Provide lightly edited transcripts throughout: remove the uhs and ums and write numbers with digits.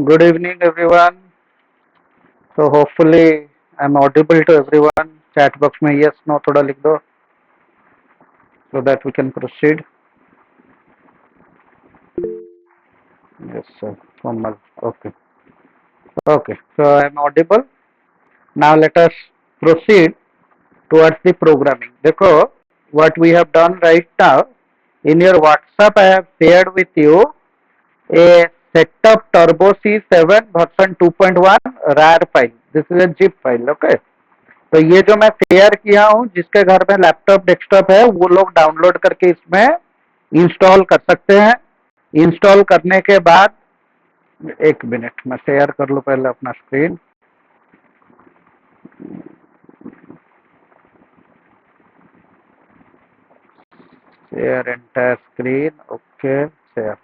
Good evening, everyone. So hopefully I'm audible to everyone. Chat box में yes no थोड़ा लिख दो so that we can proceed. Yes, sir. Komal. Okay. Okay. So I'm audible. Now let us proceed towards the programming. देखो what we have done right now in your WhatsApp I have shared with you a setup Turbo C7 version 2.1 RAR file. This is a zip file. Okay. तो ये जो मैं share किया हूँ जिसके घर में लैपटॉप डेस्कटॉप है वो लोग डाउनलोड करके इसमें इंस्टॉल कर सकते हैं। इंस्टॉल करने के बाद एक मिनट मैं शेयर कर लूँ पहले अपना screen. Share entire screen. Okay share.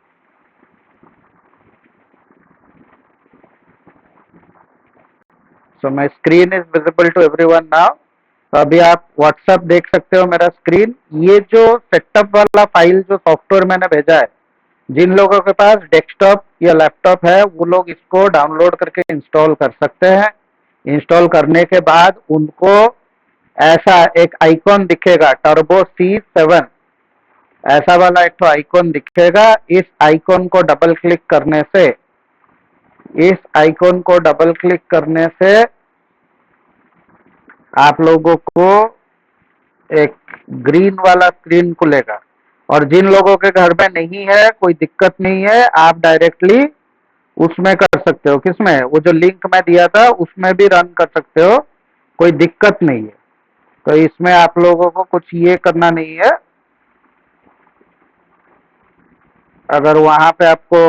So my screen is visible to everyone now. तो अभी आप व्हाट्सएप देख सकते हो मेरा स्क्रीन। ये जो सेटअप वाला फाइल जो सॉफ्टवेयर मैंने भेजा है जिन लोगों के पास डेस्कटॉप या लैपटॉप है वो लोग इसको डाउनलोड करके इंस्टॉल कर सकते हैं। इंस्टॉल करने के बाद उनको ऐसा एक आइकॉन दिखेगा टर्बो C7 ऐसा वाला एक तो आइकॉन दिखेगा। इस आइकॉन को डबल क्लिक करने से आप लोगों को एक ग्रीन वाला स्क्रीन खुलेगा। और जिन लोगों के घर में नहीं है कोई दिक्कत नहीं है, आप डायरेक्टली उसमें कर सकते हो। किसमें? वो जो लिंक मैं दिया था उसमें भी रन कर सकते हो, कोई दिक्कत नहीं है। तो इसमें आप लोगों को कुछ ये करना नहीं है। अगर वहां पे आपको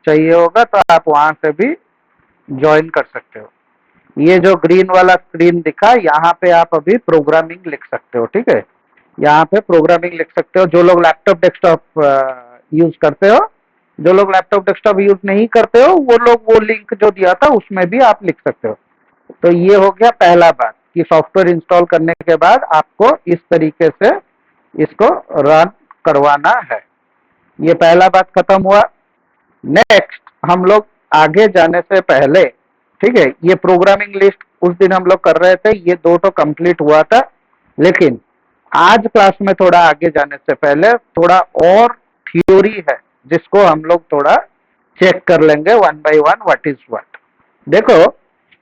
चाहिए होगा तो आप वहां से भी ज्वाइन कर सकते हो। ये जो ग्रीन वाला स्क्रीन दिखा यहाँ पे आप अभी प्रोग्रामिंग लिख सकते हो। ठीक है, यहाँ पे प्रोग्रामिंग लिख सकते हो। जो लोग लैपटॉप डेस्कटॉप यूज करते हो, जो लोग लैपटॉप डेस्कटॉप यूज नहीं करते हो वो लोग वो लिंक जो दिया था उसमें भी आप लिख सकते हो। तो ये हो गया पहला बात कि सॉफ्टवेयर इंस्टॉल करने के बाद आपको इस तरीके से इसको रन करवाना है। ये पहला बात खत्म हुआ। नेक्स्ट हम लोग आगे जाने से पहले, ठीक है, ये प्रोग्रामिंग लिस्ट उस दिन हम लोग कर रहे थे, ये दो तो कंप्लीट हुआ था। लेकिन आज क्लास में थोड़ा आगे जाने से पहले थोड़ा और थ्योरी है जिसको हम लोग थोड़ा चेक कर लेंगे one by one what is what. देखो,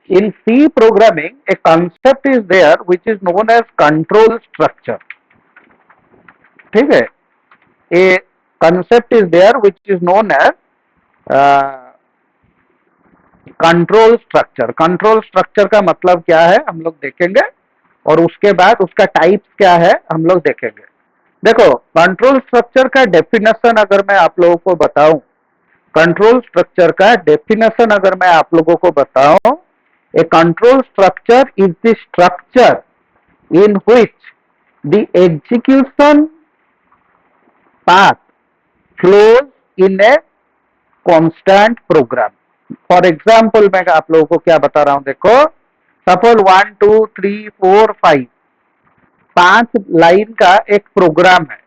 in C programming a concept is there which is known as control structure. ठीक है, a concept is there which is known as control structure. Control structure का मतलब क्या है हम लोग देखेंगे, और उसके बाद उसका टाइप्स क्या है हम लोग देखेंगे। देखो, कंट्रोल स्ट्रक्चर का डेफिनेशन अगर मैं आप लोगों को बताऊं, कंट्रोल स्ट्रक्चर का डेफिनेशन अगर मैं आप लोगों को बताऊं, a control structure is the structure in which the execution path flows in a constant program. For example मैं आप लोगों को क्या बता रहा हूं, देखो, सपोज 1 2 3 4 5 5 लाइन का एक प्रोग्राम है।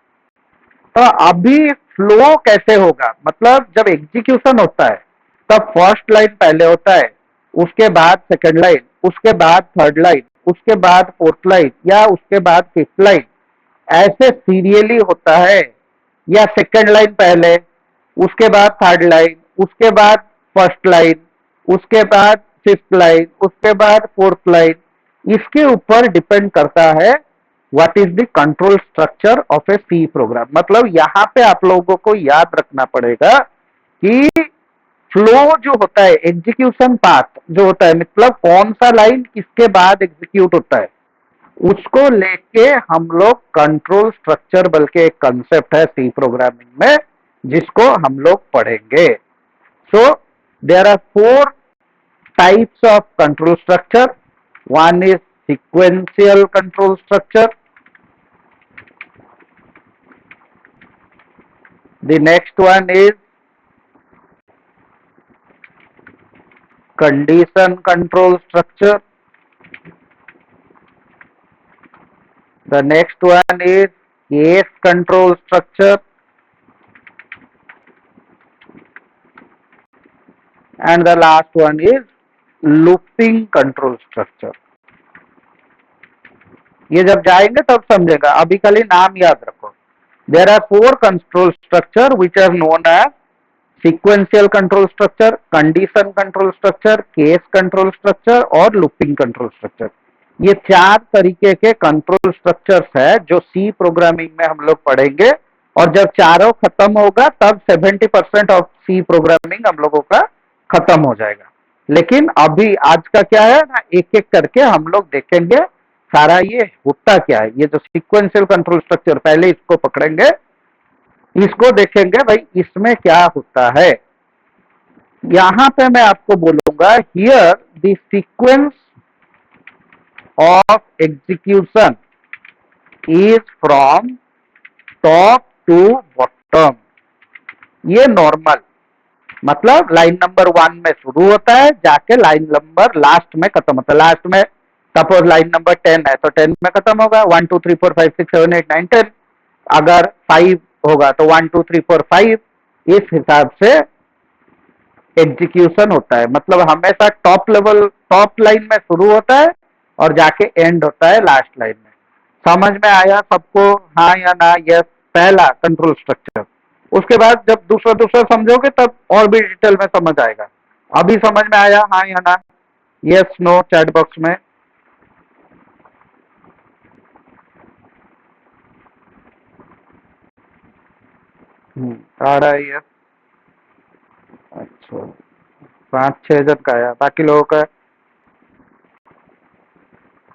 तो अभी फ्लो कैसे होगा, मतलब जब एग्जीक्यूशन होता है तब फर्स्ट लाइन पहले होता है, उसके बाद सेकंड लाइन, उसके बाद थर्ड लाइन, उसके बाद फोर्थ लाइन, या उसके बाद फिफ्थ लाइन, ऐसे सीरियली होता है। या सेकंड लाइन पहले, उसके बाद थर्ड लाइन, उसके बाद फर्स्ट लाइन, उसके बाद फिफ्थ लाइन, उसके बाद फोर्थ लाइन। इसके ऊपर डिपेंड करता है what is the control structure of a C program. मतलब यहाँ पे आप लोगों को याद रखना पड़ेगा कि फ्लो जो होता है, एग्जीक्यूशन पाथ जो होता है, मतलब कौन सा लाइन किसके बाद एग्जीक्यूट होता है, उसको लेके हम लोग कंट्रोल स्ट्रक्चर बल्कि एक कंसेप्ट है सी प्रोग्रामिंग में जिसको हम लोग पढ़ेंगे। So there are four types of control structure. One is sequential control structure. The next one is condition control structure. The next one is case control structure. And the last one is looping control structure. ये जब जाएंगे तब समझेगा, अभी खाली नाम याद रखो। There are four control structure which are known as sequential control structure, condition control structure, case control structure और लूपिंग कंट्रोल स्ट्रक्चर। ये चार तरीके के कंट्रोल स्ट्रक्चर्स है जो सी प्रोग्रामिंग में हम लोग पढ़ेंगे, और जब चारों खत्म होगा तब 70% ऑफ सी प्रोग्रामिंग हम लोगों का खत्म हो जाएगा। लेकिन अभी आज का क्या है ना, एक एक करके हम लोग देखेंगे सारा ये होता क्या है। ये जो सीक्वेंशियल कंट्रोल स्ट्रक्चर, पहले इसको पकड़ेंगे, इसको देखेंगे भाई इसमें क्या होता है। यहां पे मैं आपको बोलूंगा, here the sequence of execution is from top to bottom. ये नॉर्मल, मतलब लाइन नंबर 1 में शुरू होता है, जाके लाइन नंबर लास्ट में खत्म होता है। लास्ट में सपोज लाइन नंबर 10 है तो 10 में खत्म होगा, 1 2 3 4 5 6 7 8 9 10। अगर 5 होगा तो 1 2 3 4 5, इस हिसाब से एग्जीक्यूशन होता है। मतलब हमेशा टॉप लेवल, टॉप लाइन में शुरू होता है और जाके एंड होता है लास्ट लाइन में। समझ में आया सबको, हाँ या ना? यस, पहला कंट्रोल स्ट्रक्चर। उसके बाद जब दूसरा दूसरा समझोगे तब और भी डिटेल में समझ आएगा। अभी समझ में आया, हाँ या ना? यस नो चैट बॉक्स में। आ रहा है यस। अच्छा, 5-6 जन का आया, बाकी लोगों का?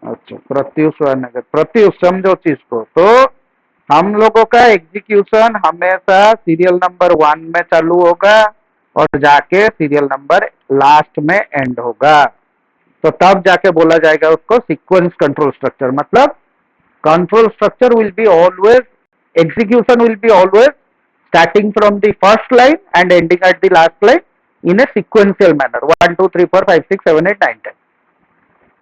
अच्छा, प्रत्युष प्रत्युष समझो चीज को। तो हम लोगों का एग्जीक्यूशन हमेशा सीरियल नंबर 1 में चालू होगा और जाके सीरियल नंबर लास्ट में एंड होगा। तो तब जाके बोला जाएगा उसको सीक्वेंस कंट्रोल स्ट्रक्चर। मतलब control structure will be always, execution will be always starting from the first line and ending at the last line in a sequential manner, 1 2 3 4 5 6 7 8 9 10।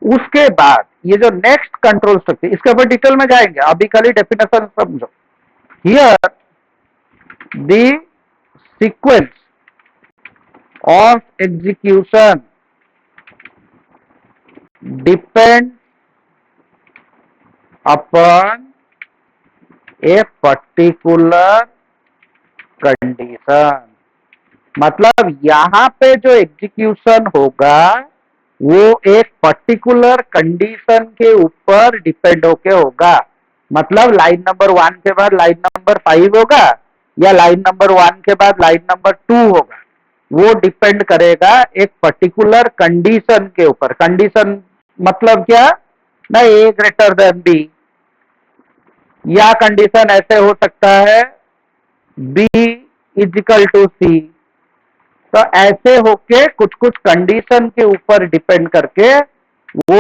उसके बाद ये जो नेक्स्ट कंट्रोल स्ट्रक्चर, इसके ऊपर डिटेल में जाएंगे, अभी खाली डेफिनेशन समझो। Here the sequence of execution depend upon a particular condition. मतलब यहां पे जो एग्जीक्यूशन होगा वो एक पर्टिकुलर कंडीशन के ऊपर डिपेंड होके होगा। मतलब लाइन नंबर 1 के बाद लाइन नंबर 5 होगा या लाइन नंबर 1 के बाद लाइन नंबर 2 होगा, वो डिपेंड करेगा एक पर्टिकुलर कंडीशन के ऊपर। कंडीशन मतलब क्या ना, ए ग्रेटर देन बी, या कंडीशन ऐसे हो सकता है बी इज इक्वल टू सी। तो ऐसे होके कुछ कुछ कंडीशन के ऊपर डिपेंड करके वो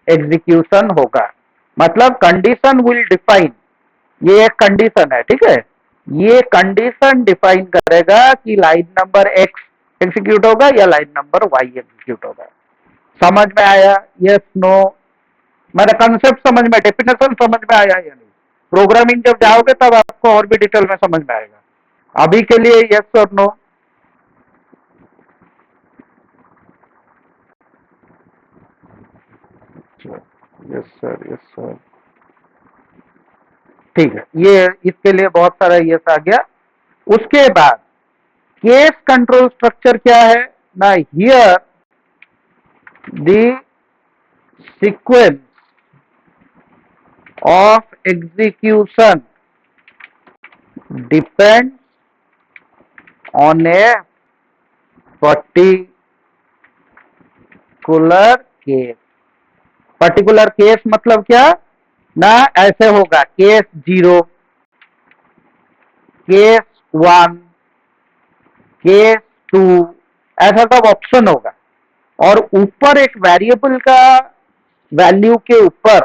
एग्जीक्यूशन होगा। मतलब कंडीशन विल डिफाइन, ये एक कंडीशन है, ठीक है, ये कंडीशन डिफाइन करेगा कि लाइन नंबर एक्स एग्जीक्यूट होगा या लाइन नंबर वाई एग्जीक्यूट होगा। समझ में आया? Yes no? मेरा कंसेप्ट समझ में, डेफिनेशन समझ में आया या नहीं? प्रोग्रामिंग जब जाओगे तब आपको और भी डिटेल में समझ में आएगा। अभी के लिए यस और no? Yes sir, yes sir, ठीक है। ये इसके लिए बहुत सारा यस आ गया। उसके बाद केस कंट्रोल स्ट्रक्चर क्या है ना, here the sequence of execution depend on a particular case. Particular case मतलब क्या ना, ऐसे होगा केस 0, केस 1, केस 2, ऐसा सब ऑप्शन होगा। और ऊपर एक वेरिएबल का वैल्यू के ऊपर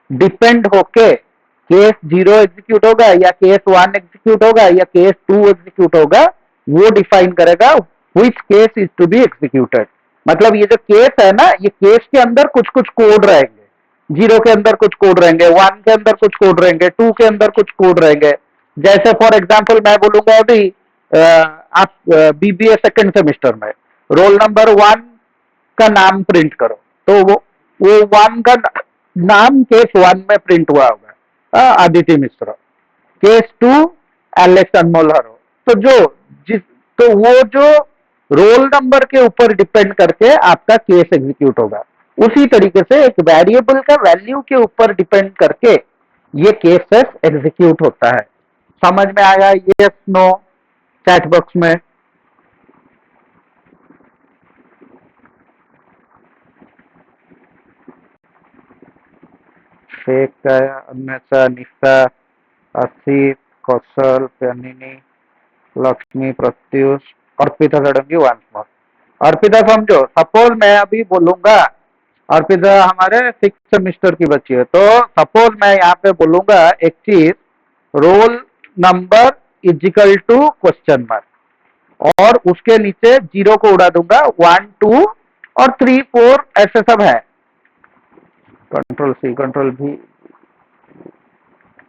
डिपेंड होके केस 0 एग्जीक्यूट होगा या केस 1 एग्जीक्यूट होगा या केस 2 एग्जीक्यूट होगा, वो डिफाइन करेगा which case is to be executed. मतलब ये जो केस है ना, ये केस के अंदर कुछ कुछ कोड रहेंगे। 0 के अंदर कुछ कोड रहेंगे, 1 के अंदर कुछ कोड रहेंगे, 2 के अंदर कुछ कोड रहेंगे। जैसे फॉर एग्जाम्पल मैं बोलूंगा अभी आप बीबीए सेकेंड सेमेस्टर में, रोल नंबर 1 का नाम प्रिंट करो, तो वो 1 का नाम केस 1 में प्रिंट हुआ होगा, आदित्य मिश्रा। केस 2 एलेक्स अनमोल हरो। तो जो जिस तो वो जो रोल नंबर के ऊपर डिपेंड करके आपका केस एग्जीक्यूट होगा, उसी तरीके से एक वेरिएबल का वैल्यू के ऊपर डिपेंड करके ये केसेस एग्जीक्यूट होता है। समझ में आया? यस नो चैट बॉक्स में। शेख, अन्वेषा, निशा, असित, कौशल, प्यानिनी, लक्ष्मी, प्रत्युष, अर्पिता सडंगी, वांसमोर। अर्पिता समझो, सपोज मैं अभी बोलूंगा, अर्पिता हमारे 6th सेमिस्टर की बच्ची है, तो सपोज मैं यहाँ पे बोलूंगा एक चीज, roll number is equal to question mark, और उसके नीचे जीरो को उड़ा दूंगा, 1 2 और 3 4 ऐसे सब है, कंट्रोल सी कंट्रोल भी।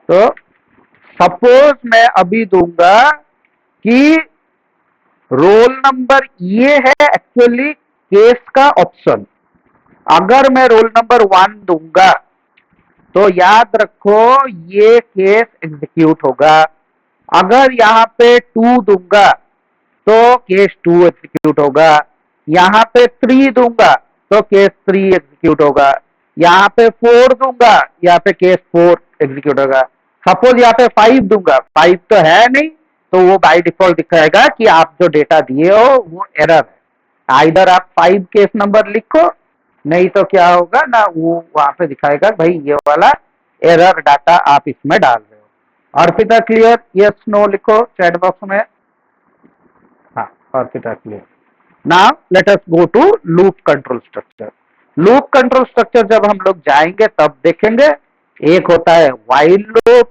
तो सपोज मैं अभी दूंगा कि रोल नंबर ये है एक्चुअली केस का ऑप्शन। अगर मैं रोल नंबर 1 दूंगा तो याद रखो ये केस एग्जीक्यूट होगा। अगर यहाँ पे 2 दूंगा तो केस 2 एग्जीक्यूट होगा। यहाँ पे 3 दूंगा तो केस 3 एग्जीक्यूट होगा। यहाँ पे 4 दूंगा, यहाँ पे केस 4 एग्जीक्यूट होगा। सपोज यहाँ पे 5 दूंगा, 5 तो है नहीं, तो वो बाय डिफॉल्ट दिखाएगा कि आप जो डेटा दिए हो वो एरर है। आइदर आप 5 केस नंबर लिखो, नहीं तो क्या होगा ना, वो वहां पे दिखाएगा भाई ये वाला एरर डाटा आप इसमें डाल रहे हो। अर्पिता क्लियर? यस नो लिखो चैट बॉक्स में। हाँ, Arpita clear. Now let us go to loop control structure. Loop control structure जब हम लोग जाएंगे तब देखेंगे। एक होता है व्हाइल लूप,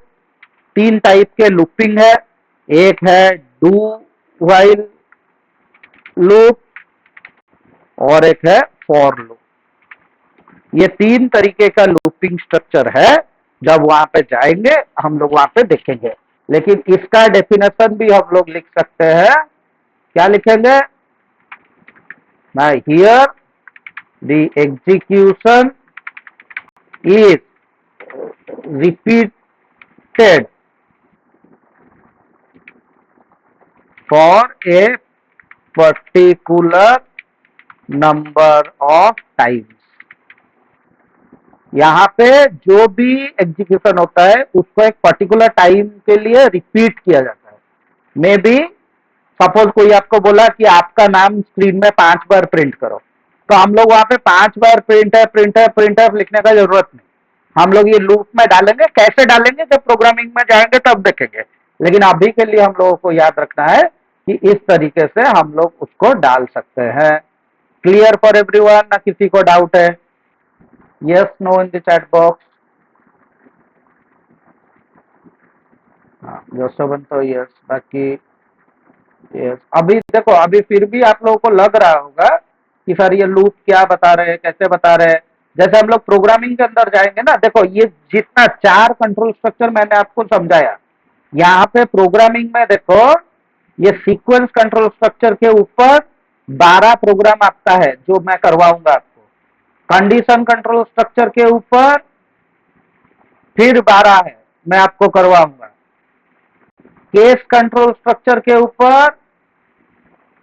3 टाइप के लूपिंग है। एक है डू व्हाइल लूप और एक है फॉर लूप। ये 3 तरीके का लूपिंग स्ट्रक्चर है। जब वहां पे जाएंगे हम लोग वहां पे देखेंगे, लेकिन इसका डेफिनेशन भी हम लोग लिख सकते हैं। क्या लिखेंगे? Here the execution is repeated for a particular number of times। यहाँ पे जो भी एग्जीक्यूशन होता है उसको एक पर्टिकुलर टाइम के लिए रिपीट किया जाता है। मे बी सपोज कोई आपको बोला कि आपका नाम स्क्रीन में 5 बार प्रिंट करो, तो हम लोग वहां पे 5 बार प्रिंट है प्रिंट है प्रिंट है लिखने का जरूरत नहीं। हम लोग ये लूप में डालेंगे। कैसे डालेंगे? जब प्रोग्रामिंग में जाएंगे तब देखेंगे, लेकिन अभी के लिए हम लोगों को याद रखना है कि इस तरीके से हम लोग उसको डाल सकते हैं। Clear for everyone? ना किसी को डाउट है? Yes no in the chat box. हाँ, जोशोबन तो यस, बाकी यस। अभी देखो, अभी फिर भी आप लोगों को लग रहा होगा कि सर ये लूप क्या बता रहे हैं, कैसे बता रहे हैं। जैसे हम लोग प्रोग्रामिंग के अंदर जाएंगे ना, देखो ये जितना 4 कंट्रोल स्ट्रक्चर मैंने आपको समझाया, यहाँ पे प्रोग्रामिंग में देखो ये सीक्वेंस कंट्रोल स्ट्रक्चर के ऊपर 12 प्रोग्राम आपका है जो मैं करवाऊंगा आपको। कंडीशन कंट्रोल स्ट्रक्चर के ऊपर फिर 12 है, मैं आपको करवाऊंगा। केस कंट्रोल स्ट्रक्चर के ऊपर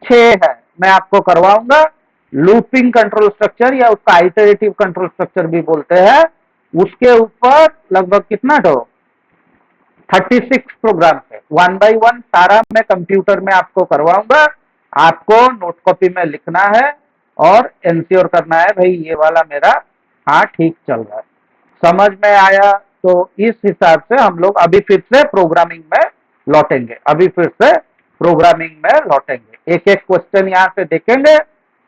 6 है, मैं आपको करवाऊंगा। लूपिंग कंट्रोल स्ट्रक्चर या उसका आइटरेटिव कंट्रोल स्ट्रक्चर भी बोलते हैं, उसके ऊपर लगभग कितना तो 36 प्रोग्राम है। 1 बाय 1 सारा मैं कंप्यूटर में आपको करवाऊंगा। आपको नोट कॉपी में लिखना है और इंश्योर करना है भाई ये वाला मेरा हाँ ठीक चल रहा है। समझ में आया? तो इस हिसाब से हम लोग अभी फिर से प्रोग्रामिंग में लौटेंगे। एक एक क्वेश्चन यहाँ से देखेंगे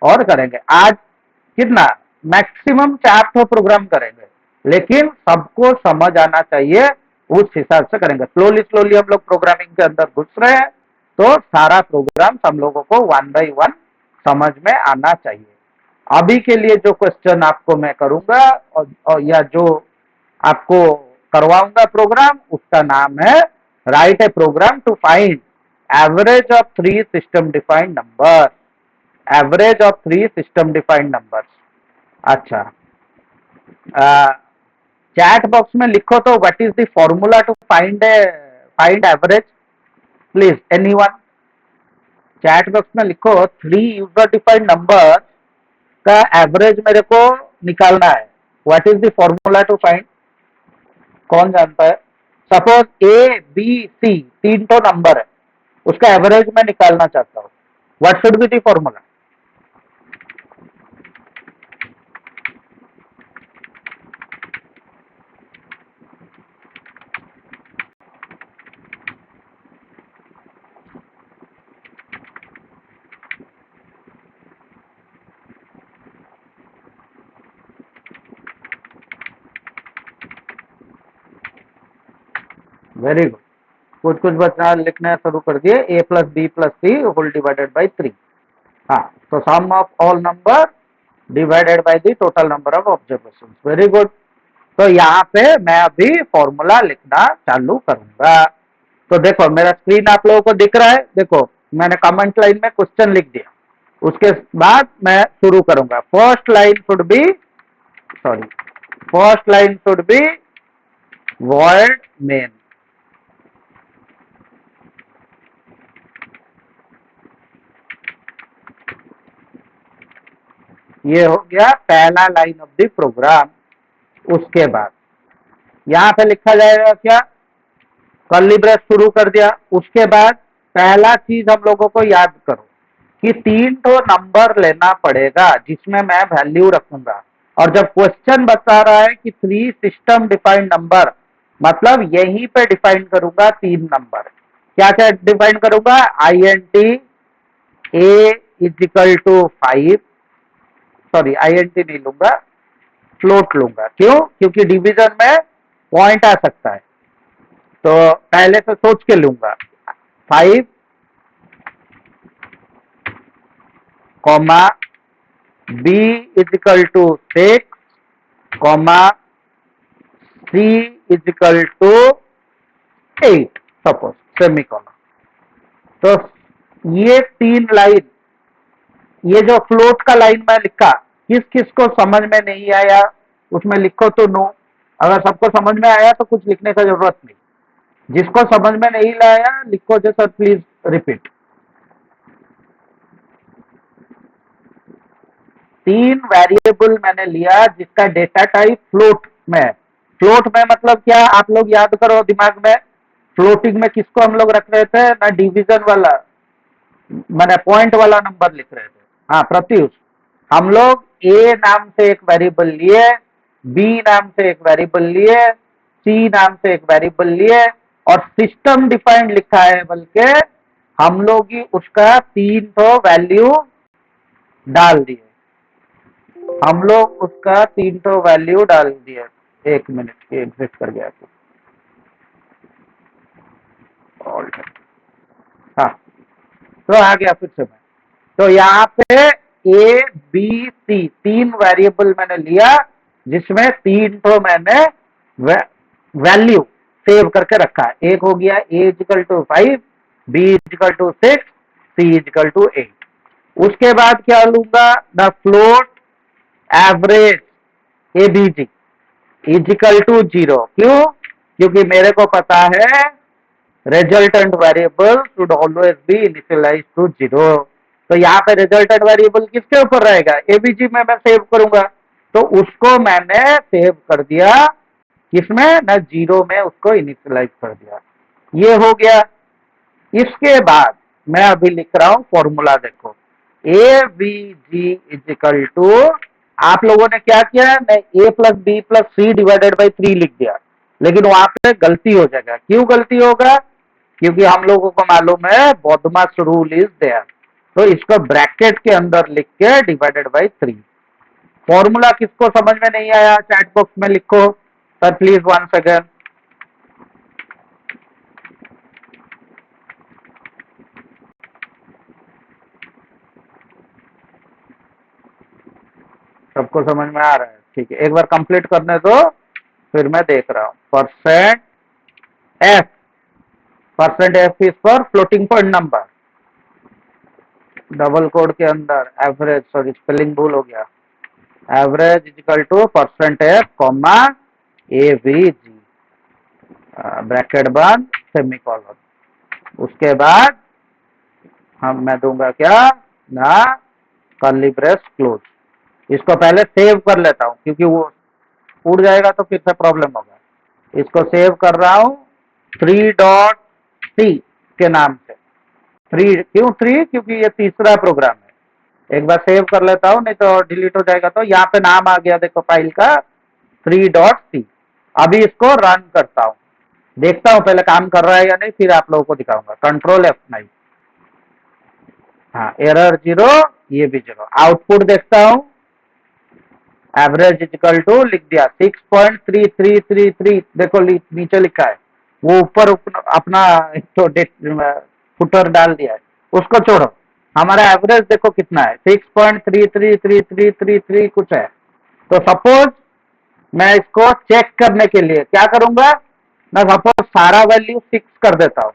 और करेंगे। आज कितना मैक्सिमम 4 तो प्रोग्राम करेंगे, लेकिन सबको समझ आना चाहिए, उस हिसाब से करेंगे। स्लोली स्लोली हम लोग प्रोग्रामिंग के अंदर घुस रहे हैं, तो सारा प्रोग्राम हम लोगों को 1 बाय 1 समझ में आना चाहिए। अभी के लिए जो क्वेश्चन आपको मैं करूंगा और या जो आपको करवाऊंगा प्रोग्राम, उसका नाम है write a program to find average of 3 system defined number. Average of three system defined numbers. अच्छा, चैट बॉक्स में लिखो तो what is the formula to find average, please anyone. Chat box में लिखो थ्री यूजर डिफाइंड नंबर का average मेरे को निकालना है। What is the formula to find, कौन जानता है? सपोज ए बी सी तीन तो नंबर है, उसका एवरेज मैं निकालना चाहता हूँ। What should be the formula? Very good, कुछ कुछ बच्चा लिखना शुरू कर दिए। A plus B plus C whole divided by three. हाँ, तो sum of all number divided by the total number of observation. Very good. तो यहाँ पे मैं अभी फॉर्मूला लिखना चालू करूंगा। तो देखो मेरा स्क्रीन आप लोगों को दिख रहा है। देखो मैंने कमेंट लाइन में क्वेश्चन लिख दिया, उसके बाद मैं शुरू करूंगा। First line should be void main। ये हो गया पहला लाइन ऑफ द प्रोग्राम। उसके बाद यहां पे लिखा जाएगा क्या, कर्ली ब्रेस शुरू कर दिया। उसके बाद पहला चीज हम लोगों को याद करो कि तीन तो नंबर लेना पड़ेगा जिसमें मैं वैल्यू रखूंगा। और जब क्वेश्चन बता रहा है कि थ्री सिस्टम डिफाइंड नंबर, मतलब यहीं पे डिफाइन करूंगा तीन नंबर। क्या क्या डिफाइन करूंगा? I N T a is equal to five, sorry I N T नहीं लूंगा, फ्लोट लूंगा। क्यों? क्योंकि डिवीजन में पॉइंट आ सकता है, तो पहले से सोच के लूंगा। Five comma b is equal to six comma c is equal to eight, suppose semicolon. तो ये तीन लाइन, ये जो फ्लोट का लाइन मैं लिखा, किस किस को समझ में नहीं आया उसमें लिखो तो नो। अगर सबको समझ में आया तो कुछ लिखने का जरूरत नहीं। जिसको समझ में नहीं लाया लिखो जो सर प्लीज रिपीट। तीन वेरिएबल मैंने लिया जिसका डेटा टाइप फ्लोट में है। फ्लोट में मतलब क्या, आप लोग याद करो दिमाग में। फ्लोटिंग में किसको हम लोग रख रहे थे ना, डिवीजन वाला, मैंने पॉइंट वाला नंबर लिख रहे थे। हाँ प्रत्युष, हम लोग ए नाम से एक वेरिएबल लिए, बी नाम से एक वेरिएबल लिए, सी नाम से एक वेरिएबल लिए, और सिस्टम डिफाइंड लिखा है, बल्कि हम लोग ही उसका तीन तो वैल्यू डाल दिए। हम लोग उसका तीन तो वैल्यू डाल दिए। एक मिनट, एग्जिट कर गया तो हाँ, तो आ गया फिर से मैं। तो यहाँ पे ए बी सी तीन वेरिएबल मैंने लिया जिसमें तीन तो मैंने वैल्यू सेव करके रखा है। एक हो गया A equal to five, B equal to six, C equal to eight. उसके बाद क्या लूंगा, the float average ABG equal to zero. क्यों? क्योंकि मेरे को पता है resultant variable should always be initialise to zero. तो यहाँ पे रिजल्टेंट वेरिएबल किसके ऊपर रहेगा, एबीजी में मैं सेव करूंगा, तो उसको मैंने सेव कर दिया किसमें ना, जीरो में उसको इनिशियलाइज कर दिया। ये हो गया। इसके बाद मैं अभी लिख रहा हूं फॉर्मूला। देखो A B G is equal to, आप लोगों ने क्या किया, मैं A plus B plus C divided by three लिख दिया, लेकिन वहां पे गलती हो जाएगा। क्यों गलती होगा? क्योंकि हम लोगों को मालूम है बॉडमास रूल इज देयर। तो इसको ब्रैकेट के अंदर लिख के डिवाइडेड बाई थ्री। फॉर्मूला किसको समझ में नहीं आया चैट बॉक्स में लिखो सर प्लीज वन सेकेंड। सबको समझ में आ रहा है? ठीक है, एक बार कंप्लीट करने दो फिर मैं देख रहा हूं। Percent f is for floating point number. Double quote के अंदर एवरेज, सॉरी स्पेलिंग भूल हो गया, average is equal to percentage comma AVG, bracket बंद सेमीकोलन। उसके बाद मैं दूंगा क्या ना, कर्ली ब्रेस क्लोज। इसको पहले सेव कर लेता हूँ क्योंकि वो उड़ जाएगा तो फिर से प्रॉब्लम होगा। इसको सेव कर रहा हूँ 3.C के नाम से। थ्री क्यों थ्री? क्योंकि ये तीसरा प्रोग्राम है। एक बार सेव कर लेता हूँ, नहीं तो डिलीट हो जाएगा। तो यहाँ पे नाम आ गया देखो फाइल का 3.C। अभी इसको रन करता हूँ, देखता हूँ पहले काम कर रहा है या नहीं, फिर आप लोगों को दिखाऊंगा। Control F9। हाँ, एरर 0, ये भी 0। आउटपुट देखता हूँ, एवरेज इक्वल टू लिख दिया 6.3333, देखो नीचे लिखा है। वो ऊपर अपना तो फुटर डाल दिया है, उसको छोड़ो। हमारा एवरेज देखो कितना है, 6.333333 कुछ है। तो सपोज मैं इसको चेक करने के लिए क्या करूंगा, मैं सपोज सारा वैल्यू फिक्स कर देता हूं।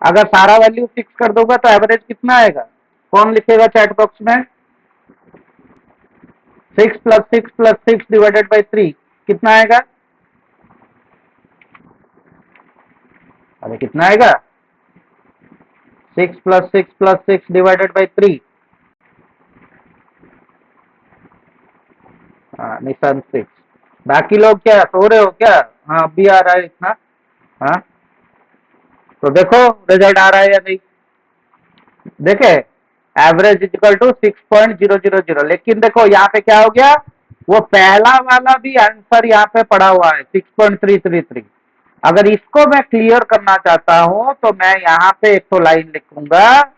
अगर सारा वैल्यू फिक्स कर दूंगा तो एवरेज कितना आएगा? कौन लिखेगा चैट बॉक्स में? 6 + 6 + 6 डिवाइडेड बाई 3 कितना आएगा? अरे कितना आएगा? 6 + 6 + 6 डिवाइडेड बाई 3। निशान 6। बाकी लोग क्या सो रहे हो क्या? हाँ अभी आ रहा है इतना। हाँ तो देखो रिजल्ट आ रहा है या नहीं। देखे, एवरेज इक्वल टू 6.000। लेकिन देखो यहाँ पे क्या हो गया, वो पहला वाला भी आंसर यहाँ पे पड़ा हुआ है 6.333। अगर इसको मैं क्लियर करना चाहता हूं तो मैं यहाँ पे एक तो लाइन लिखूंगा।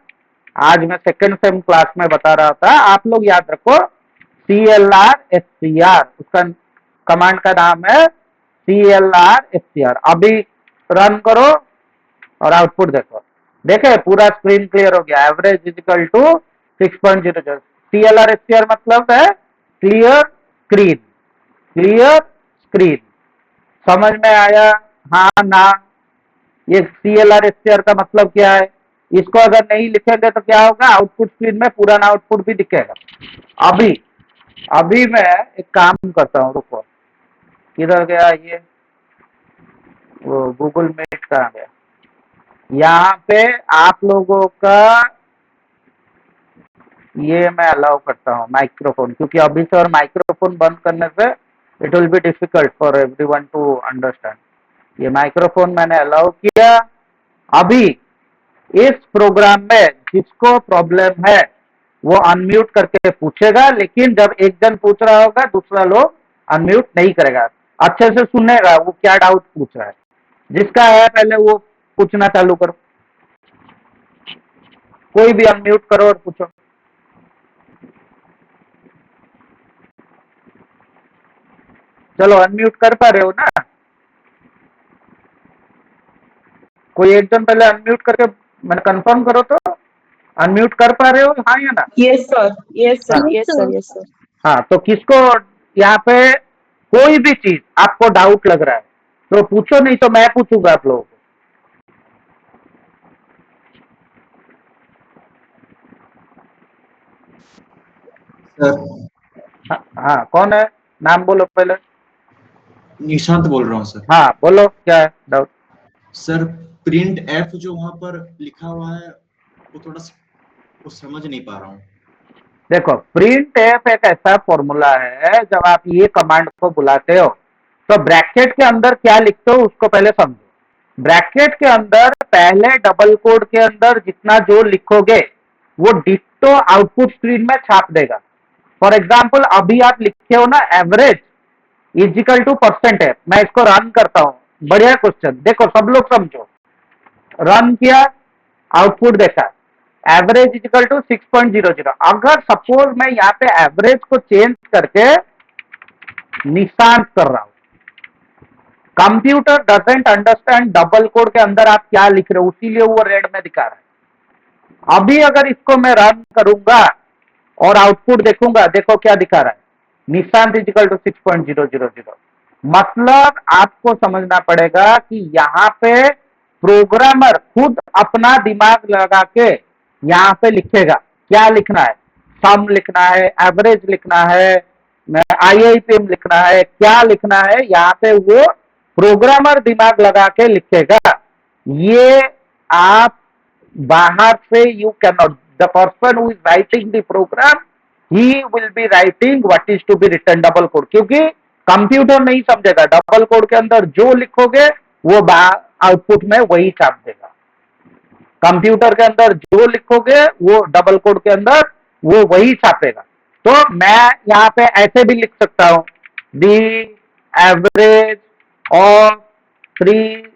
आज मैं सेकंड सेम क्लास में बता रहा था, आप लोग याद रखो, CLR SCR, उसका कमांड का नाम है CLR SCR। अभी रन करो और आउटपुट देखो। देखे पूरा स्क्रीन क्लियर हो गया। Average is equal to 6.00। CLR SCR मतलब है क्लियर स्क्रीन, क्लियर स्क्रीन। समझ में आया? हाँ ना? ये CLR SCR का मतलब क्या है? इसको अगर नहीं लिखेंगे तो क्या होगा, आउटपुट स्क्रीन में पुराना आउटपुट भी दिखेगा। अभी अभी मैं एक काम करता हूँ, रुको, किधर गया ये, वो गूगल मीट कहाँ गया? यहाँ पे आप लोगों का ये मैं अलाउ करता हूँ माइक्रोफोन, क्योंकि अभी से और माइक्रोफोन बंद करने से it will be difficult for everyone to understand. ये माइक्रोफोन मैंने अलाउ किया। अभी इस प्रोग्राम में जिसको प्रॉब्लम है वो अनम्यूट करके पूछेगा, लेकिन जब एक जन पूछ रहा होगा दूसरा लोग अनम्यूट नहीं करेगा, अच्छे से सुनेगा वो क्या डाउट पूछ रहा है। जिसका है पहले वो पूछना चालू करो, कोई भी अनम्यूट करो और पूछो। चलो अनम्यूट कर पा रहे हो ना? कोई एक जन पहले अनम्यूट करके मैंने कंफर्म करो तो, अनम्यूट कर पा रहे हो हाँ या ना? यस सर, यस सर, हाँ यस सर, यस सर। हाँ, तो किसको यहाँ पे कोई भी चीज आपको डाउट लग रहा है तो पूछो, नहीं तो मैं पूछूंगा आप लोगों को। सर हाँ कौन है? नाम बोलो पहले। निशांत बोल रहा हूँ सर। हाँ बोलो क्या है डाउट? सर प्रिंट एफ जो वहां पर लिखा हुआ है वो थोड़ा वो समझ नहीं पा रहा हूँ। देखो प्रिंट एफ एक ऐसा फॉर्मूला है, जब आप ये कमांड को बुलाते हो तो ब्रैकेट के अंदर क्या लिखते हो उसको पहले समझो। ब्रैकेट के अंदर पहले डबल कोड के अंदर जितना जो लिखोगे वो डिट्टो आउटपुट स्क्रीन में छाप देगा। फॉर एग्जाम्पल अभी आप लिखे हो ना एवरेज इजिकल टू परसेंटेज, मैं इसको रन करता हूं। बढ़िया क्वेश्चन, देखो सब लोग समझो। रन किया, आउटपुट देखा, एवरेज इजिकल टू 6.00। अगर सपोज मैं यहाँ पे एवरेज को चेंज करके निशांत कर रहा हूं, computer doesn't understand double quote के अंदर आप क्या लिख रहे हो, इसीलिए वो रेड में दिखा रहा है। अभी अगर इसको मैं रन करूंगा और आउटपुट देखूंगा, देखो क्या दिखा रहा है, निशांत इजिकल टू 6.000। मतलब आपको समझना पड़ेगा कि यहाँ पे प्रोग्रामर खुद अपना दिमाग लगा के यहाँ पे लिखेगा क्या लिखना है, सम लिखना है, एवरेज लिखना है, IIPM लिखना है, क्या लिखना है, यहाँ पे वो प्रोग्रामर दिमाग लगा के लिखेगा। ये आप बाहर से you can not, the person who is writing the program he will be writing what is to be written double quote, क्योंकि कंप्यूटर नहीं समझेगा। डबल कोड के अंदर जो लिखोगे वो आउटपुट में वही छाप देगा। कंप्यूटर के अंदर जो लिखोगे वो डबल कोड के अंदर वो वही छापेगा। तो मैं यहाँ पे ऐसे भी लिख सकता हूं, the average of 3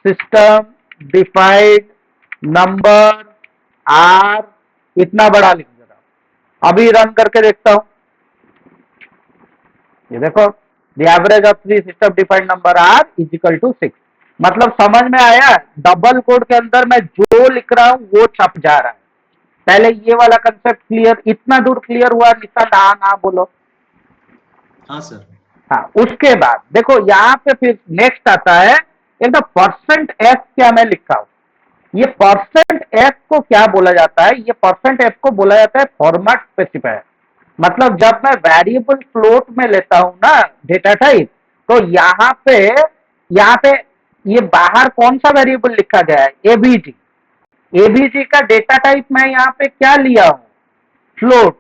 system defined number are, इतना बड़ा लिख दे रहा हूं। अभी रन करके देखता हूं, ये देखो, the average of 3 system defined number are is equal to 6। मतलब समझ में आया, डबल कोड के अंदर मैं जो लिख रहा हूं वो छप जा रहा है। पहले ये वाला कंसेप्ट क्लियर, इतना दूर क्लियर हुआ निशान? हाँ ना बोलो। हाँ सर। हाँ, उसके बाद देखो यहाँ पे फिर नेक्स्ट आता है एकदम %f क्या मैं लिखा हूं। ये %f को क्या बोला जाता है? ये %f को बोला जाता है फॉर्मेट स्पेसिफायर। मतलब जब मैं वेरिएबल फ्लोट में लेता हूं ना डेटा टाइप, तो यहाँ पे ये बाहर कौन सा वेरिएबल लिखा गया है? एबीजी। एबीजी का डेटा टाइप मैं यहाँ पे क्या लिया हूं? फ्लोट।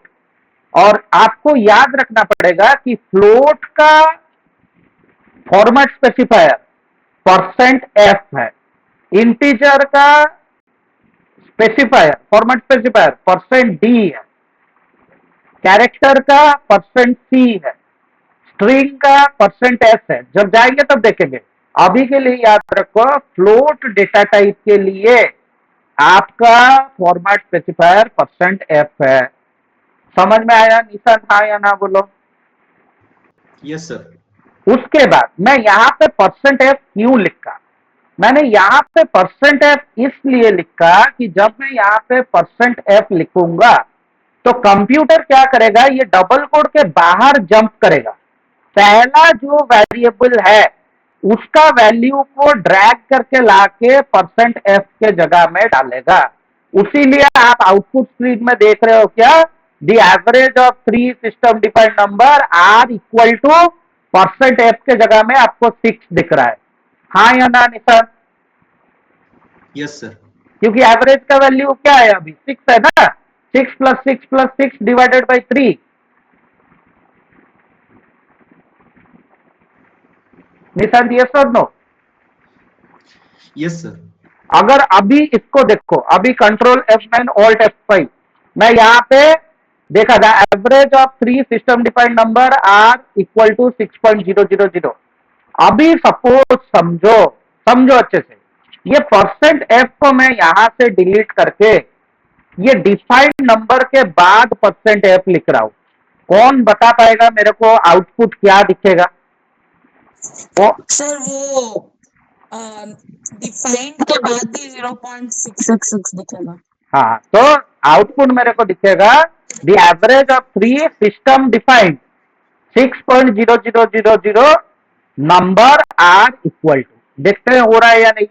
और आपको याद रखना पड़ेगा कि फ्लोट का फॉर्मेट स्पेसिफायर %f है, इंटीजर का स्पेसिफायर फॉर्मेट स्पेसिफायर %d है, कैरेक्टर का %c है, स्ट्रिंग का %s है। जब जाएंगे तब देखेंगे। अभी के लिए याद रखो, फ्लोट डेटा टाइप के लिए आपका फॉर्मेट स्पेसिफायर %f है। समझ में आया निशान? हाँ या ना बोलो। Yes sir. उसके बाद मैं यहाँ पे %f क्यों लिखा? मैंने यहाँ पे %f इसलिए लिखा कि जब मैं यहाँ पे %f लिखूंगा तो कंप्यूटर क्या करेगा? ये डबल कोड के बाहर जंप करेगा। पहला जो वेरिएबल है उसका वैल्यू को ड्रैग करके लाके %f के जगह में डालेगा। उसीलिए आप आउटपुट स्क्रीन में देख रहे हो क्या? The average of 3 system defined number are equal to %f के जगह में आपको 6 दिख रहा है। हाँ या ना निशान? Yes sir. क्योंकि एवरेज का वैल्यू क्या है? अभी 6 है ना। 6 + 6 + 6 डिवाइडेड बाई 3। निशान यस और नो? Yes sir. अगर अभी इसको देखो, अभी कंट्रोल F9 ऑल्ट F5, मैं यहाँ पे देखा था average of 3 system defined number are equal to 6.000। अभी सपोज समझो अच्छे से, ये %f को मैं यहां से डिलीट करके ये डिफाइंड नंबर के बाद %f लिख रहा हूं। कौन बता पाएगा मेरे को आउटपुट क्या दिखेगा? सर वो डिफाइंड के बाद भी 0.666 दिखेगा। हाँ, तो आउटपुट मेरे को दिखेगा the average of 3 system defined 6.0000 number are equal to. देखते हैं हो रहा है या नहीं।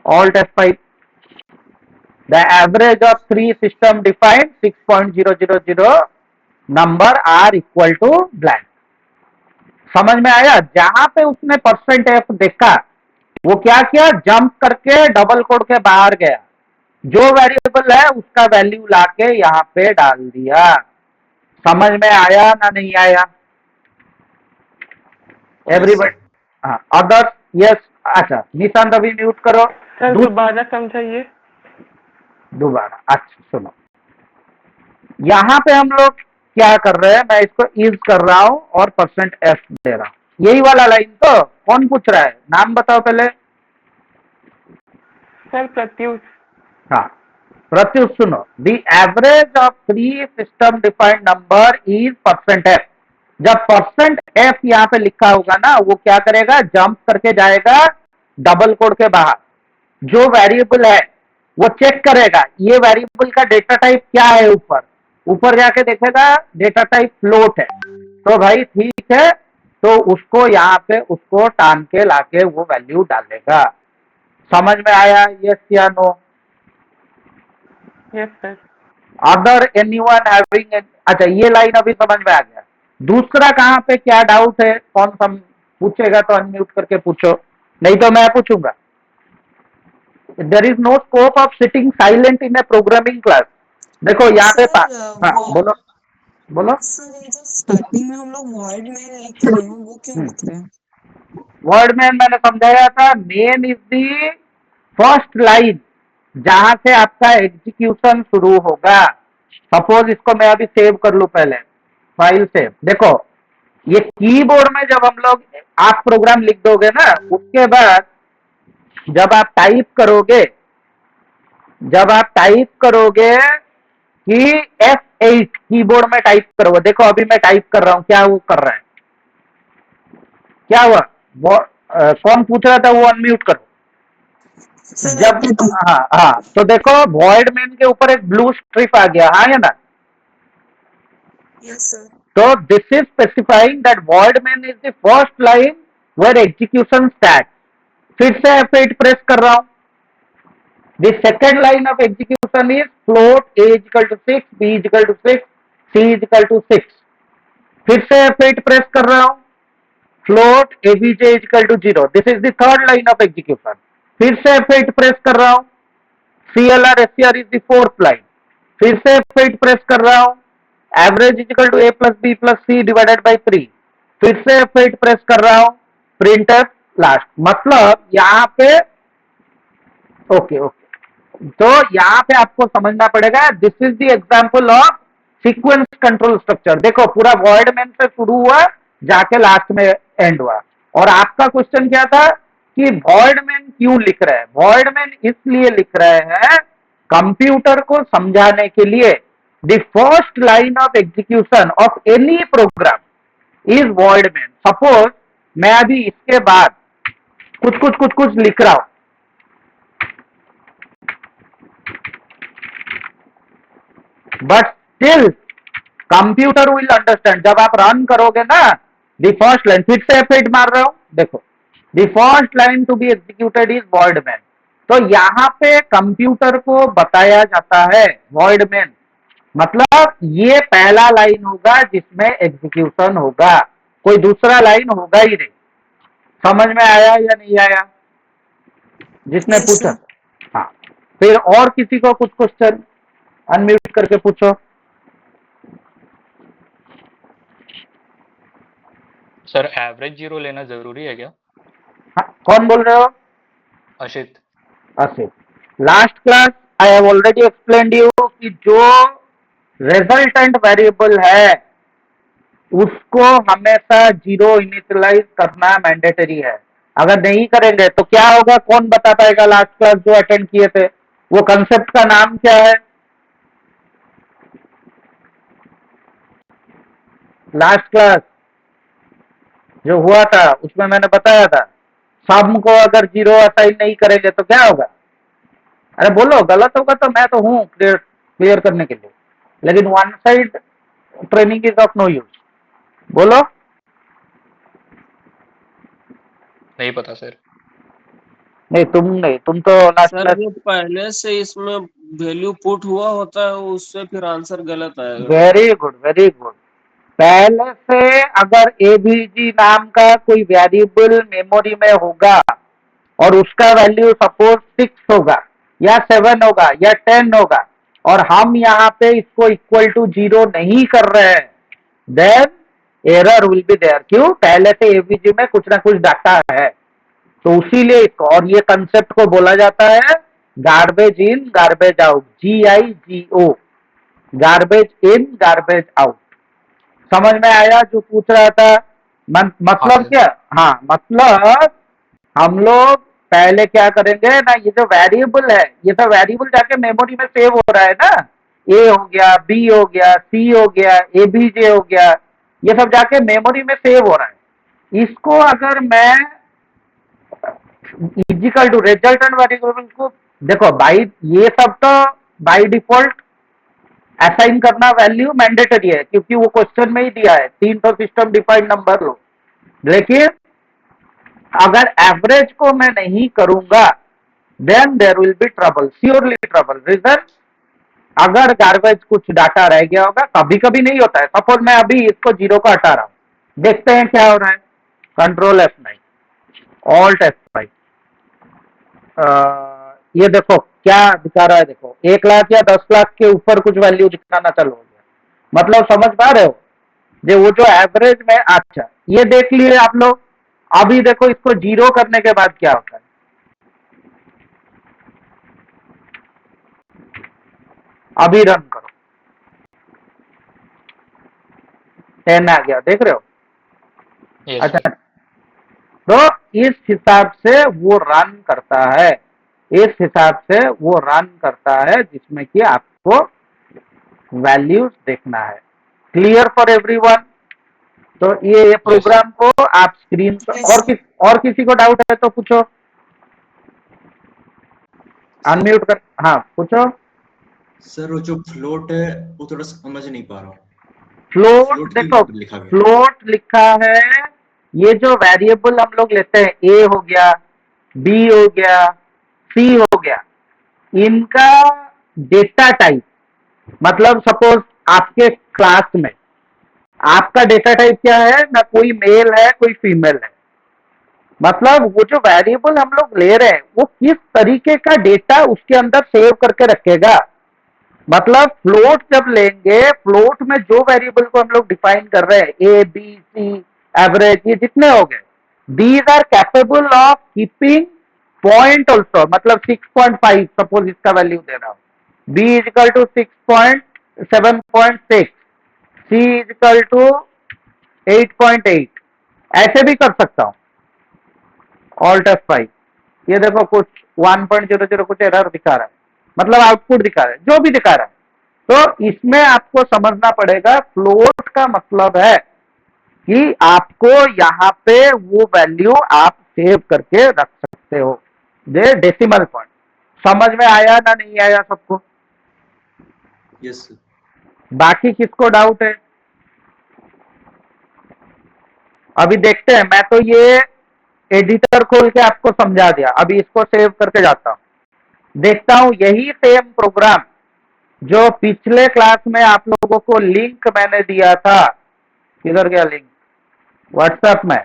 Alt F5, the average of 3 system defined 6.000 number are equal to blank. समझ में आया? जहां पे उसने %f देखा वो क्या किया? जंप करके डबल कोड के बाहर गया, जो वेरिएबल है उसका वैल्यू लाके यहाँ पे डाल दिया। समझ में आया ना नहीं आया? एवरीबडी? हाँ, अदर्स? यस। अच्छा, निशांत अभी म्यूट करो। सर दोबारा समझाइए। दोबारा? अच्छा सुनो, यहाँ पे हम लोग क्या कर रहे हैं? मैं इसको इज कर रहा हूं और %f दे रहा हूं। यही वाला लाइन तो? कौन पूछ रहा है? नाम बताओ पहले। सर प्रत्युष। हाँ, प्रत्युष सुनो, the average of 3 system defined number is %f। जब %f यहाँ पे लिखा होगा ना, वो क्या करेगा? जंप करके जाएगा डबल कोड के बाहर, जो वेरिएबल है वो चेक करेगा ये वेरिएबल का डेटा टाइप क्या है। ऊपर जाके देखेगा डेटा टाइप फ्लोट है, तो भाई ठीक है, तो उसको यहाँ पे उसको टान के लाके वो वैल्यू डालेगा। समझ में आया? यस या no? Yes sir. Other anyone having, अच्छा ये लाइन अभी समझ में आ गया। दूसरा कहाँ पे क्या डाउट है, कौन सा पूछेगा तो अनम्यूट करके पूछो, नहीं तो मैं पूछूंगा। There is no scope of sitting silent in a programming class. देखो यहाँ पे हाँ वो बोलो बोलो। सर ये जो स्टार्टिंग में हम लोग वर्ड में लिख रहे हैं वो क्यों लिख रहे हैं? वर्ड में मैंने समझाया था, main is the first line जहां से आपका एग्जीक्यूशन शुरू होगा। सपोज इसको मैं अभी सेव कर लू, पहले फाइल सेव। देखो ये कीबोर्ड में जब हम लोग आप प्रोग्राम लिख दोगे ना, उसके बाद जब आप टाइप करोगे, जब आप टाइप करोगे कि F8 कीबोर्ड में टाइप करोगे, देखो अभी मैं टाइप कर रहा हूं, क्या वो कर रहा है, क्या हुआ वो कौन पूछ रहा था वो अनम्यूट करो। सर जब हाँ हाँ तो देखो वॉइड मेन के ऊपर एक ब्लू स्ट्रिप आ गया, हाँ या ना। Yes sir. तो this is specifying that void main is the first line where execution start. फिर से F8 प्रेस कर रहा हूं। The second line of execution is float a equal to 6, b equal to 6, c equal to 6। फिर से F8 press कर रहा हूं, float abj equal to 0। This is the third line of execution. फिर से F8 प्रेस कर रहा हूं, CLR SCR is the fourth line. फिर से F8 प्रेस कर रहा हूं, average equal to a plus b plus c divided by 3। फिर से F8 प्रेस कर रहा हूं, प्रिंटफ लास्ट। मतलब यहां पे ओके ओके, तो यहां पे आपको समझना पड़ेगा, this is the example of sequence control structure. देखो पूरा वॉइड मेन से शुरू हुआ, जाके लास्ट में एंड हुआ। और आपका क्वेश्चन क्या था कि वॉइड मेन क्यों लिख रहे हैं? वॉइड मेन इसलिए लिख रहे हैं कंप्यूटर को समझाने के लिए। The first line of execution of any program is void main. Suppose मैं अभी इसके बाद कुछ लिख रहा हूं, but still computer will understand. जब आप रन करोगे ना, द फर्स्ट लाइन, फिर से F8 मार रहा हूं, देखो the first line to be executed is void main. तो यहां पे कंप्यूटर को बताया जाता है वॉइड मैन, मतलब ये पहला लाइन होगा जिसमें एग्जीक्यूशन होगा, कोई दूसरा लाइन होगा ही नहीं। समझ में आया या नहीं आया जिसने Yes, पूछा? sir. हाँ, फिर और किसी को कुछ क्वेश्चन अनम्यूट करके पूछो। सर एवरेज जीरो लेना जरूरी है क्या? हाँ, कौन बोल रहे हो? Ashit. Asit. Last class I have already explained you कि जो रिजल्टेंट वेरिएबल है उसको हमेशा जीरो इनिशियलाइज करना मैंडेटरी है। अगर नहीं करेंगे तो क्या होगा, कौन बता पाएगा? लास्ट क्लास जो अटेंड किए थे, वो कंसेप्ट का नाम क्या है? लास्ट क्लास जो हुआ था उसमें मैंने बताया था, सम को अगर जीरो असाइन नहीं करेंगे तो क्या होगा? अरे बोलो, गलत होगा तो मैं तो हूं क्लियर करने के लिए, लेकिन one side training is of no use. बोलो। नहीं पता सर। नहीं, तुम तो लास्ट सर क्लास। जो पहले से इसमें वैल्यू पुट हुआ होता है उससे फिर आंसर गलत आएगा। Very good very good. पहले से अगर एबीजी नाम का कोई वेरिएबल मेमोरी में होगा और उसका वैल्यू सपोज 6 होगा या 7 होगा या 10 होगा, और हम यहाँ पे इसको इक्वल टू 0 नहीं कर रहे हैं, then error will be there. क्यों? पहले से एबीजी में कुछ ना कुछ डाटा है। तो उसीलिए इसको, और ये कंसेप्ट को बोला जाता है garbage in garbage out, GIGO, garbage in garbage out. समझ में आया जो पूछ रहा था? मतलब हाँ, क्या? हाँ, मतलब हम लोग पहले क्या करेंगे ना, ये जो वेरिएबल है, ये तो वेरिएबल जाके मेमोरी में सेव हो रहा है ना, ए हो गया, बी हो गया, सी हो गया, एबीजे हो गया, ये सब जाके मेमोरी में सेव हो रहा है। इसको अगर मैं इक्वल टू रिजल्टेंट वेरिएबल को, देखो बाई, ये सब तो बाई डिफॉल्ट असाइन करना वैल्यू मैंडेटरी है, क्योंकि वो क्वेश्चन में ही दिया है 300 सिस्टम डिफाइंड नंबर लो। लेकिन अगर एवरेज को मैं नहीं करूंगा, then there will be trouble, surely trouble. Reason, अगर गार्बेज कुछ डाटा रह गया होगा, कभी कभी नहीं होता है, सपोज मैं अभी इसको 0 को हटा रहा हूं, देखते हैं क्या हो रहा है। कंट्रोल F9, ऑल्ट F5, ये देखो क्या दिखा रहा है, देखो 1 लाख या 10 लाख के ऊपर कुछ वैल्यू दिखाना चालू हो गया। मतलब समझ पा रहे हो, जो वो जो एवरेज में, अच्छा ये देख लिए आप लोग। अभी देखो इसको 0 करने के बाद क्या होता है, अभी रन करो, 10 आ गया, देख रहे हो। यस अच्छा, सर। तो इस हिसाब से वो रन करता है, इस हिसाब से वो रन करता है, जिसमें कि आपको वैल्यूज देखना है। Clear for everyone. तो ये प्रोग्राम को आप स्क्रीन पर, Yes, sir. और किसी को डाउट है तो पूछो, अनम्यूट कर, हाँ पूछो। सर वो जो फ्लोट है वो थोड़ा समझ नहीं पा रहा हूँ। फ्लोट, फ्लोट क्यों देखो लिखा गया? फ्लोट लिखा है, ये जो वेरिएबल हम लोग लेते हैं, ए हो गया, बी हो गया, सी हो गया, इनका डेटा टाइप, मतलब सपोज आपके क्लास में आपका डेटा टाइप क्या है ना, कोई मेल है कोई फीमेल है, मतलब वो जो वेरिएबल हम लोग ले रहे हैं वो किस तरीके का डेटा उसके अंदर सेव करके रखेगा। मतलब फ्लोट जब लेंगे, फ्लोट में जो वेरिएबल को हम लोग डिफाइन कर रहे हैं, ए बी सी एवरेज, ये जितने हो गए, these are capable of keeping point also, मतलब 6.5 सपोज इसका वैल्यू दे रहा हूं, b is equal to 7.6, c is equal to 8.8, ऐसे भी कर सकता हूं। ऑल्ट F5, ये देखो कुछ 1.00 कुछ एरर दिखा रहा है, मतलब आउटपुट दिखा रहा है, जो भी दिखा रहा है। तो इसमें आपको समझना पड़ेगा, फ्लोट का मतलब है कि आपको यहाँ पे वो वैल्यू आप सेव करके रख सकते हो, ये डेसिमल पॉइंट। समझ में आया ना, नहीं आया सबको? Yes sir. बाकी किसको डाउट है? अभी देखते हैं, मैं तो ये एडिटर खोल के आपको समझा दिया, अभी इसको सेव करके जाता हूं, देखता हूं यही सेम प्रोग्राम जो पिछले क्लास में आप लोगों को लिंक मैंने दिया था, किधर गया लिंक, व्हाट्सएप में,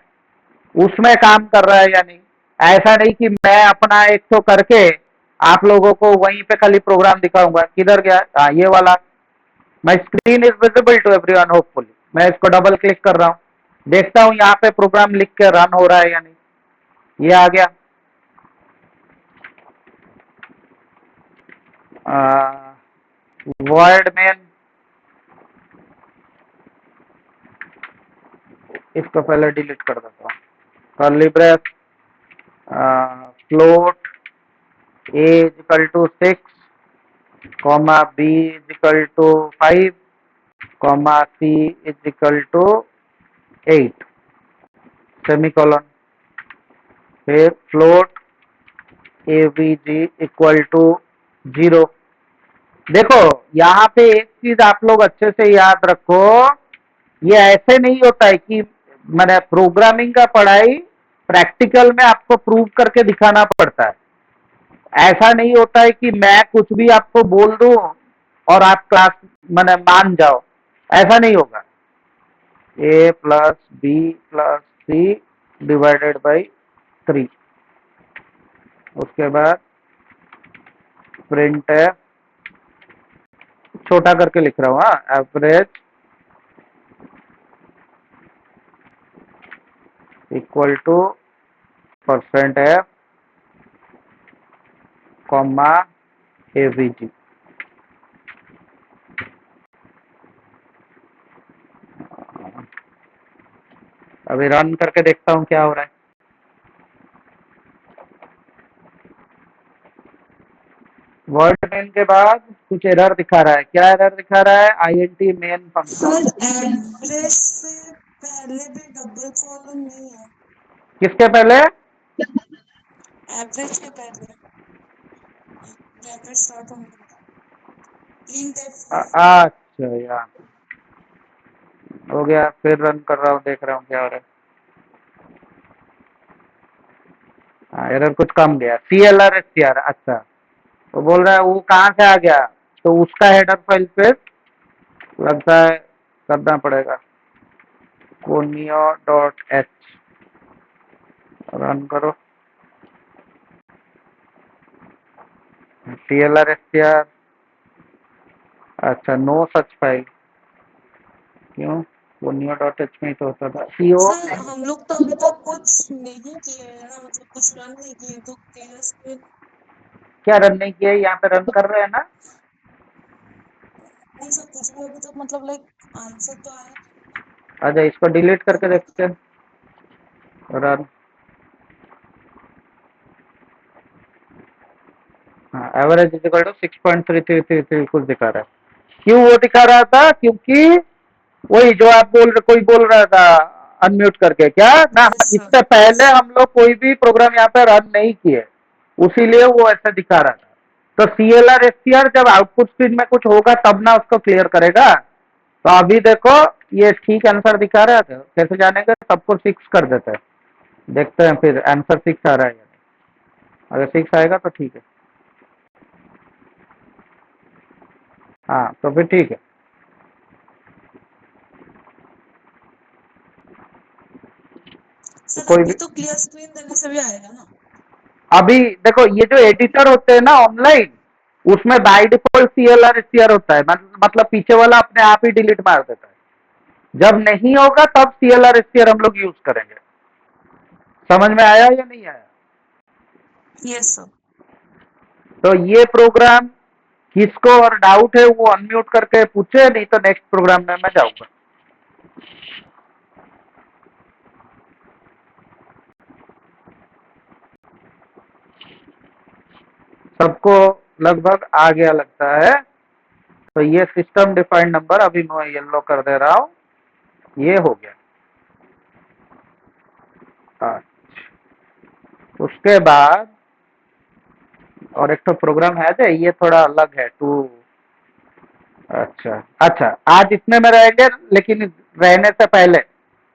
उसमें काम कर रहा है या नहीं। ऐसा नहीं कि मैं अपना एक तो करके आप लोगों को वहीं पे खाली प्रोग्राम दिखाऊंगा, किधर गया, हाँ ये वाला, my screen is visible to everyone hopefully, मैं इसको डबल क्लिक कर रहा हूँ, देखता हूँ यहाँ पे प्रोग्राम लिख के रन हो रहा है या नहीं, ये आ गया। वर्ड मेन, इसको पहले डिलीट कर देता हूँ, curly brace, float a is equal to 6, comma b is equal to 5, comma c is equal to 8, semicolon, फिर float avg equal to 0। देखो यहाँ पे एक चीज आप लोग अच्छे से याद रखो, ये ऐसे नहीं होता है कि मैंने प्रोग्रामिंग का पढ़ाई प्रैक्टिकल में आपको प्रूव करके दिखाना पड़ता है। ऐसा नहीं होता है कि मैं कुछ भी आपको बोल दूं और आप क्लास मैंने मान जाओ, ऐसा नहीं होगा। a plus B plus C divided by 3, उसके बाद प्रिंट है, छोटा करके लिख रहा हूँ, हाँ, average equal to %f comma AVG. अभी रन करके देखता हूँ क्या हो रहा है। वर्ड मेन के बाद कुछ एरर दिखा रहा है, क्या एरर दिखा रहा है, INT main function. Sir average से पहले भी डबल कॉलन नहीं है, किसके पहले? एवरेज के पहले ब्रैकेट स्टार्ट होने के बाद इंट अच्छा यार, हो गया, फिर रन कर रहा हूँ, देख रहा हूँ क्या हो रहा है। एरर कुछ कम गया, CLR SCR, अच्छा, तो बोल रहा है वो कहाँ से आ गया, तो उसका हेडर फाइल पे लगता है करना पड़ेगा conio.h रन करो TLR STR अच्छा नो सच फाइल क्यों conio.h में ही तो होता था CO सर हम लोग तो अभी तक कुछ नहीं किए है ना, मतलब कुछ रन नहीं किए, तो केएस में क्या रन नहीं किया यहाँ पे रन कर रहे हैं ना नहीं सर, कुछ भी अभी तक मतलब लाइक आंसर तो आया नहीं। अच्छा इसको डिलीट करके देखते हैं रन हाँ एवरेज इज इक्वल टू 6.3333 कुछ दिखा रहा है क्यों वो दिखा रहा था क्योंकि वही जो आप कोई बोल रहा था अनम्यूट करके क्या ना यस सर। इससे पहले हम लोग कोई भी प्रोग्राम यहाँ पे रन नहीं किए उसीलिए वो ऐसा दिखा रहा था तो CLR STR जब आउटपुट स्क्रीन में कुछ होगा तब ना उसको क्लियर करेगा तो अभी देखो ये ठीक आंसर दिखा रहा था कैसे जानेंगे सबको 6 कर देते हैं देखते हैं फिर आंसर 6 आ रहा है या नहीं अगर 6 आएगा तो ठीक है हाँ तो फिर ठीक है तो सर कोई अभी भी तो क्लियर स्क्रीन देने से भी आएगा ना। अभी देखो ये जो एडिटर होते हैं ना ऑनलाइन उसमें बाय डिफॉल्ट CLR STR होता है मतलब पीछे वाला अपने आप ही डिलीट मार देता है जब नहीं होगा तब CLR STR हम लोग यूज करेंगे समझ में आया या नहीं आया यस सर। तो ये प्रोग्राम किसको और डाउट है वो अनम्यूट करके पूछे नहीं तो नेक्स्ट प्रोग्राम में मैं जाऊंगा सबको लगभग आ गया लगता है तो ये सिस्टम डिफाइंड नंबर अभी मैं येलो कर दे रहा हूं ये हो गया अच्छा उसके बाद और एक तो प्रोग्राम है जो ये थोड़ा अलग है टू अच्छा अच्छा आज इसमें में रहेंगे लेकिन रहने से पहले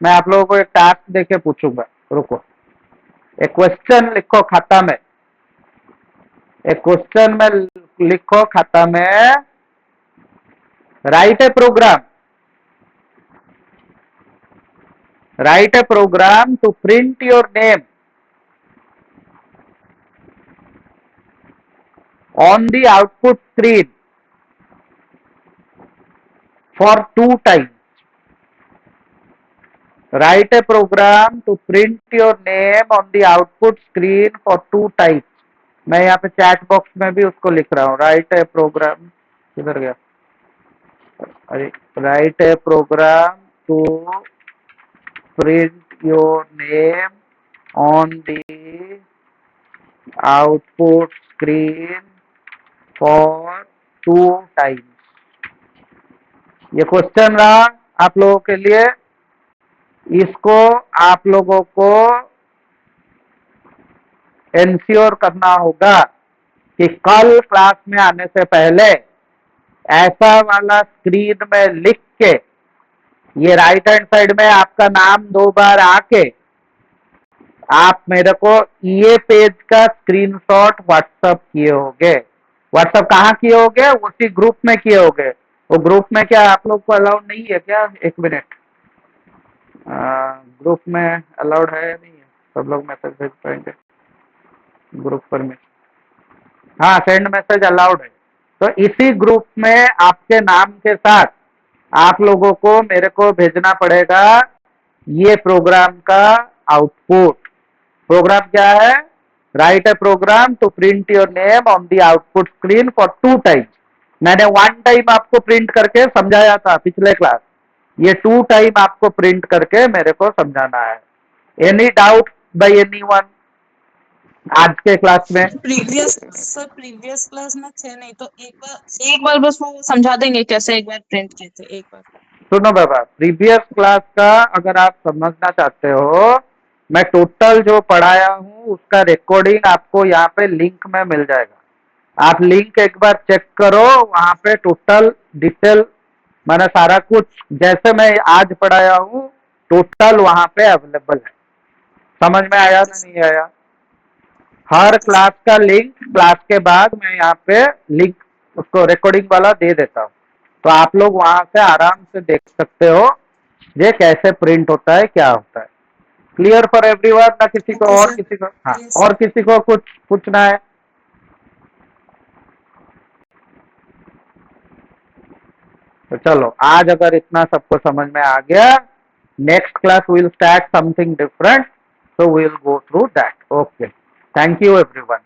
मैं आप लोगों को एक टास्क देके पूछूंगा रुको एक क्वेश्चन लिखो खाता में एक क्वेश्चन में लिखो खाता में right a program to print your name on the output screen for 2 times write a program to print your name on the output screen for 2 times मैं यहाँ पे चैट बॉक्स में भी उसको लिख रहा हूँ राइट ए प्रोग्राम किधर गया अरे write a program to print your name on the output screen for 2 times ये क्वेश्चन रहा आप लोगों के लिए इसको आप लोगों को इंश्योर करना होगा कि कल क्लास में आने से पहले ऐसा वाला स्क्रीन में लिख के ये राइट हैंड साइड में आपका नाम 2 बार आके आप मेरे को ये पेज का स्क्रीनशॉट व्हाट्सएप किए होगे व्हाट्सएप कहाँ किए होगे उसी ग्रुप में किए होगे वो ग्रुप में क्या आप लोग को अलाउड नहीं है क्या एक मिनट ग्रुप में अलाउड है या नहीं है सब लोग मैसेज भेज पाएंगे ग्रुप पर में हाँ सेंड मैसेज अलाउड है तो इसी ग्रुप में आपके नाम के साथ आप लोगों को मेरे को भेजना पड़ेगा ये प्रोग्राम का आउटपुट प्रोग्राम क्या है write a program to print your name on the output screen for 2 times मैंने 1 टाइम आपको प्रिंट करके समझाया था पिछले क्लास ये 2 टाइम आपको प्रिंट करके मेरे को समझाना है एनी डाउट बाय एनीवन आज के क्लास में प्रीवियस क्लास में थे नहीं, तो एक बार बस वो समझा देंगे कैसे एक बार प्रिंट किए थे एक बार। सुनो बाबा प्रीवियस क्लास का अगर आप समझना चाहते हो मैं टोटल जो पढ़ाया हूँ उसका रिकॉर्डिंग आपको यहाँ पे लिंक में मिल जाएगा आप लिंक एक बार चेक करो वहाँ पे टोटल डिटेल मैंने सारा कुछ जैसे मैं आज पढ़ाया हूँ टोटल वहाँ पे अवेलेबल है समझ में आया ना नहीं आया हर क्लास का लिंक क्लास के बाद मैं यहाँ पे लिंक उसको रिकॉर्डिंग वाला दे देता हूँ, तो आप लोग वहां से आराम से देख सकते हो ये कैसे प्रिंट होता है, क्या होता है। Clear for everyone? ना किसी को ओके और सर। किसी को, हाँ, यस और किसी को कुछ पूछना है? तो चलो, आज अगर इतना सबको समझ में आ गया, next class will start something different, so we will go through that. Okay, thank you everyone.